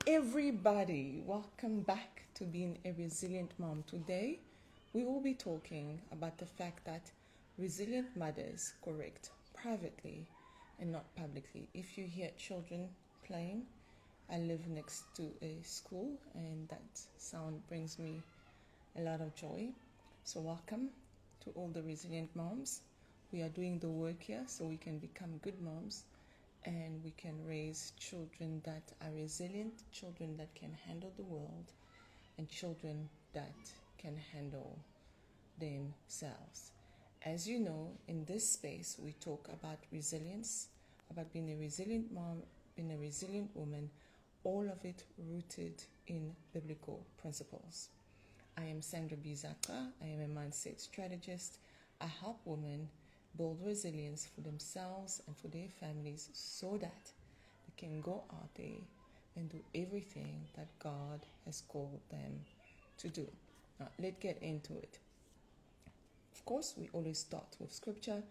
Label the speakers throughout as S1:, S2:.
S1: Everybody, welcome back to Being a Resilient Mom. Today, we will be talking about the fact that resilient mothers correct privately and not publicly. If you hear children playing, I live next to a school, and that sound brings me a lot of joy. So, welcome to all the resilient moms. We are doing the work here so we can become good moms and we can raise children that are resilient, children that can handle the world, and children that can handle themselves. As you know, in this space, we talk about resilience, about being a resilient mom, being a resilient woman, all of it rooted in biblical principles. I am Sandra Bizaka. I am a mindset strategist. I help women build resilience for themselves and for their families so that they can go out there and do everything that God has called them to do. Now, let's get into it. Of course, we always start with scripture.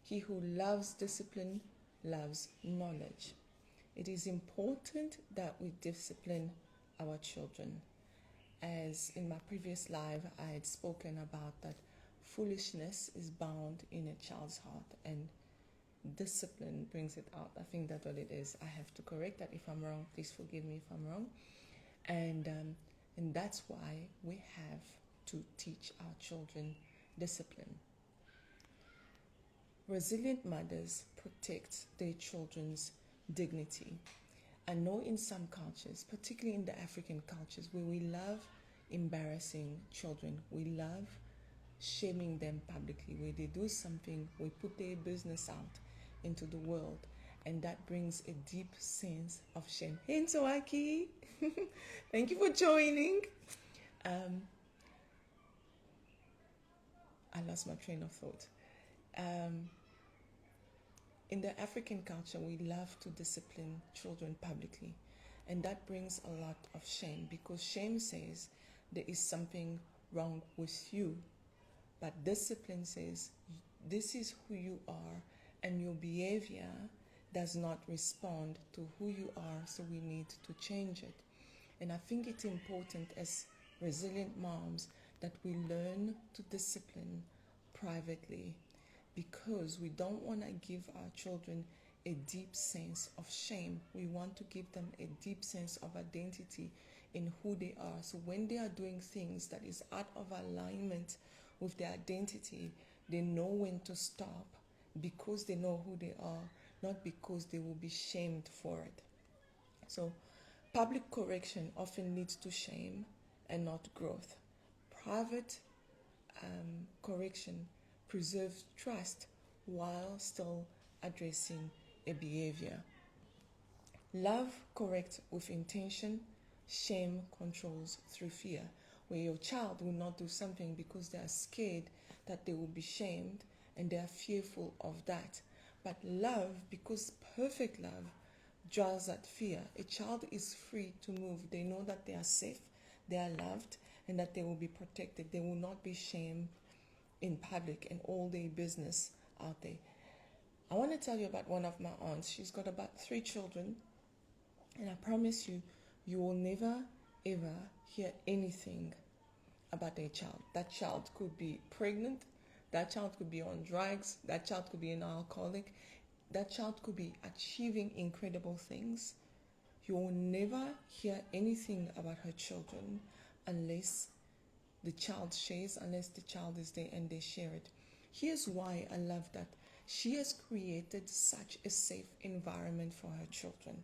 S1: He who loves discipline loves knowledge. It is important that we discipline our children. As in my previous live, I had spoken about that foolishness is bound in a child's heart and discipline brings it out. I think that's what it is. I have to correct that if I'm wrong. Please forgive me if I'm wrong. And that's why we have to teach our children discipline. Resilient mothers protect their children's dignity. I know in some cultures, particularly in the African cultures, where we love embarrassing children, we love shaming them publicly. Where they do something, we put their business out into the world, and that brings a deep sense of shame. Hey, Nsoaki, thank you for joining. I lost my train of thought. In the African culture, we love to discipline children publicly, and that brings a lot of shame, because shame says there is something wrong with you. But discipline says, this is who you are, and your behavior does not respond to who you are, so we need to change it. And I think it's important as resilient moms that we learn to discipline privately, because we don't want to give our children a deep sense of shame. We want to give them a deep sense of identity in who they are. So when they are doing things that is out of alignment with their identity, they know when to stop, because they know who they are, not because they will be shamed for it. So public correction often leads to shame and not growth. Private correction preserves trust while still addressing a behavior. Love corrects with intention. Shame controls through fear. Where your child will not do something because they are scared that they will be shamed and they are fearful of that. But love, because perfect love draws that fear. A child is free to move. They know that they are safe, they are loved, and that they will be protected. They will not be shamed in public and all their business out there. I want to tell you about one of my aunts. She's got about 3 children, and I promise you, you will never ever hear anything about a child. That child could be pregnant, that child could be on drugs, that child could be an alcoholic, that child could be achieving incredible things. You will never hear anything about her children unless the child shares, unless the child is there and they share it. Here's why I love that. She has created such a safe environment for her children.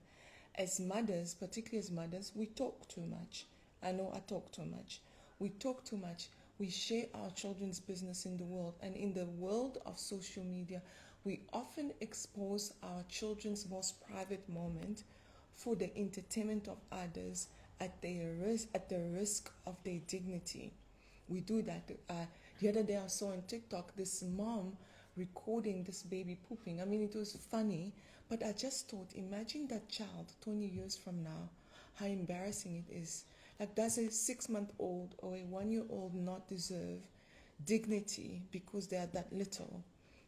S1: As mothers, particularly as mothers, we talk too much. I know I talk too much. We talk too much. We share our children's business in the world. And in the world of social media, we often expose our children's most private moment for the entertainment of others at the risk of their dignity. We do that. The other day I saw on TikTok this mom recording this baby pooping. I mean, it was funny, but I just thought, imagine that child 20 years from now, how embarrassing it is. Like, does a 6-month-old or a 1-year-old not deserve dignity because they are that little?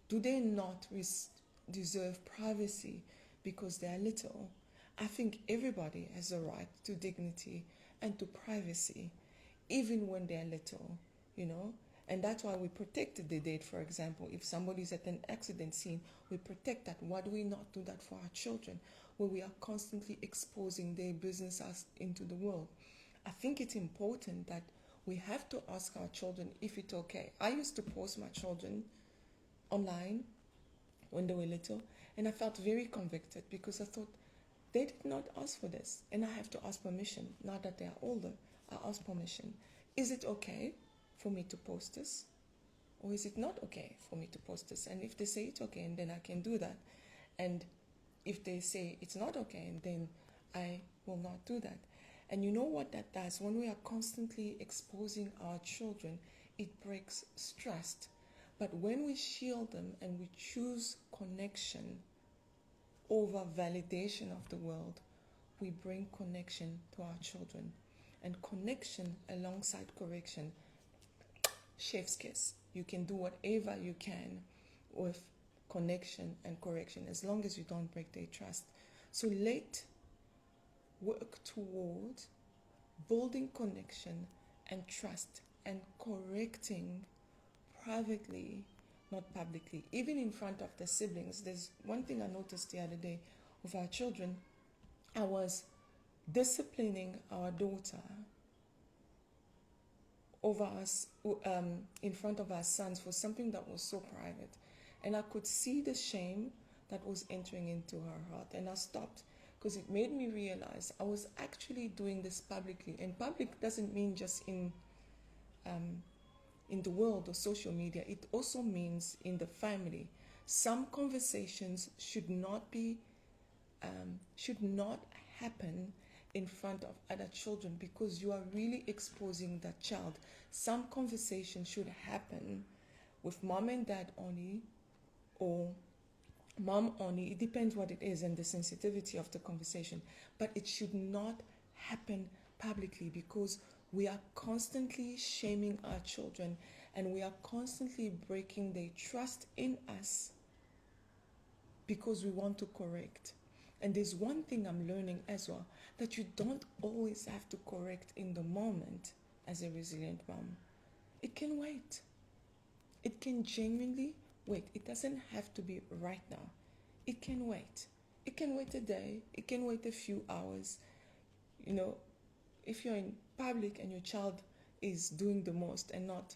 S1: Do they not deserve privacy because they are little? I think everybody has a right to dignity and to privacy, even when they're little, you know. And that's why we protect the date, for example. If somebody's at an accident scene, we protect that. Why do we not do that for our children, where we are constantly exposing their businesses into the world? I think it's important that we have to ask our children if it's okay. I used to post my children online when they were little, and I felt very convicted because I thought they did not ask for this, and I have to ask permission. Now that they are older, I ask permission. Is it okay for me to post this? Or is it not okay for me to post this? And if they say it's okay, and then I can do that. And if they say it's not okay, and then I will not do that. And you know what that does? When we are constantly exposing our children, it breaks trust. But when we shield them and we choose connection over validation of the world, we bring connection to our children. And connection alongside correction, chef's kiss. You can do whatever you can with connection and correction as long as you don't break their trust. So let's work towards building connection and trust and correcting privately, not publicly, even in front of the siblings. There's one thing I noticed the other day with our children. I was disciplining our daughter over us in front of our sons for something that was so private, and I could see the shame that was entering into her heart, and I stopped because it made me realize I was actually doing this publicly. And public doesn't mean just in the world of social media. It also means in the family. Some conversations should not happen in front of other children because you are really exposing that child. Some conversations should happen with mom and dad only, or mom only. It depends what it is and the sensitivity of the conversation, but it should not happen publicly because we are constantly shaming our children and we are constantly breaking their trust in us because we want to correct. And there's one thing I'm learning as well, that you don't always have to correct in the moment as a resilient mom. It can wait. It can genuinely wait. It doesn't have to be right now. It can wait. It can wait a day. It can wait a few hours. You know, if you're in public and your child is doing the most and not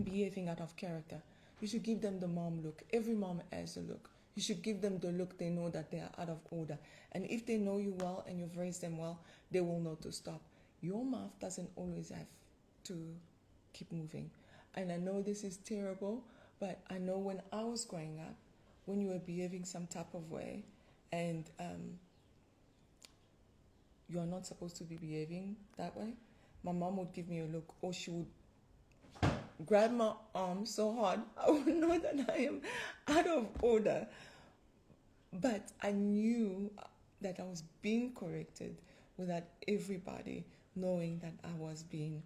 S1: behaving out of character, you should give them the mom look. Every mom has a look. You should give them the look they know that they are out of order. And if they know you well and you've raised them well, they will know to stop. Your mouth doesn't always have to keep moving. And I know this is terrible, but I know when I was growing up, when you were behaving some type of way and you are not supposed to be behaving that way, my mom would give me a look, or she would grab my arm so hard I would know that I am out of order. But I knew that I was being corrected without everybody knowing that I was being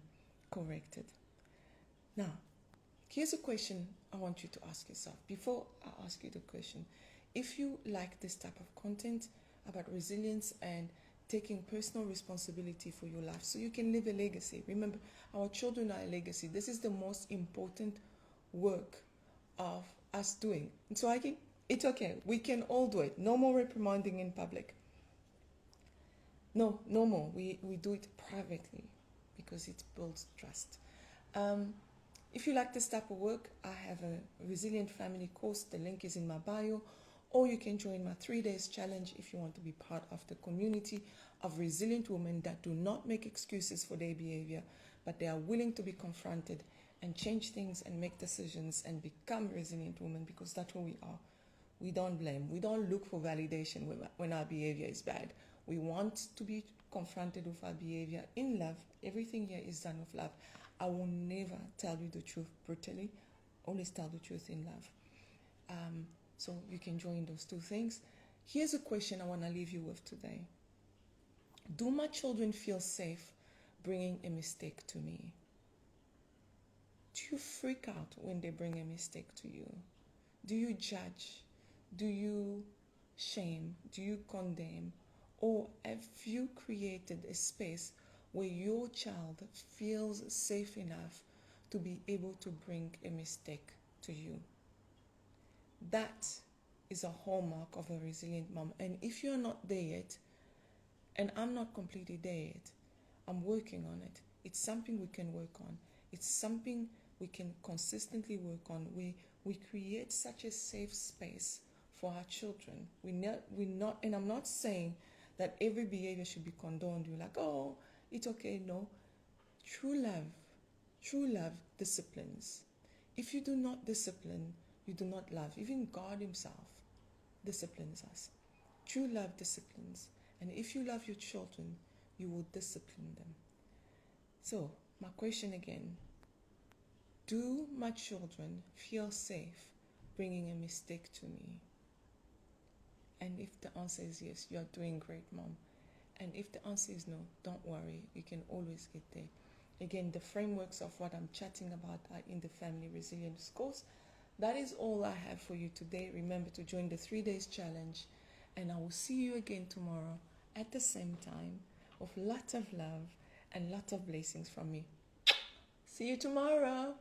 S1: corrected. Now, here's a question I want you to ask yourself. Before I ask you the question, if you like this type of content about resilience and taking personal responsibility for your life so you can leave a legacy. Remember, our children are a legacy. This is the most important work of us doing. And so it's okay. We can all do it. No more reprimanding in public. No more. We do it privately because it builds trust. If you like this type of work, I have a Resilient Family course. The link is in my bio. Or you can join my 3 days challenge if you want to be part of the community of resilient women that do not make excuses for their behavior, but they are willing to be confronted and change things and make decisions and become resilient women, because that's who we are. We don't blame. We don't look for validation when our behavior is bad. We want to be confronted with our behavior in love. Everything here is done with love. I will never tell you the truth brutally. Always tell the truth in love. So you can join those two things. Here's a question I want to leave you with today. Do my children feel safe bringing a mistake to me? Do you freak out when they bring a mistake to you? Do you judge? Do you shame? Do you condemn? Or have you created a space where your child feels safe enough to be able to bring a mistake to you? That is a hallmark of a resilient mom. And if you're not there yet, and I'm not completely there yet, I'm working on it. It's something we can work on. It's something we can consistently work on. We create such a safe space for our children. And I'm not saying that every behavior should be condoned. You're like, oh, it's okay. No. True love disciplines. If you do not discipline, you do not love. Even God Himself disciplines us. True love disciplines. And if you love your children, you will discipline them. So, my question again, do my children feel safe bringing a mistake to me? And if the answer is yes, you are doing great, Mom. And if the answer is no, don't worry, you can always get there. Again, the frameworks of what I'm chatting about are in the Family Resilience course. That is all I have for you today. Remember to join the 3 days challenge, and I will see you again tomorrow at the same time, with lots of love and lots of blessings from me. See you tomorrow.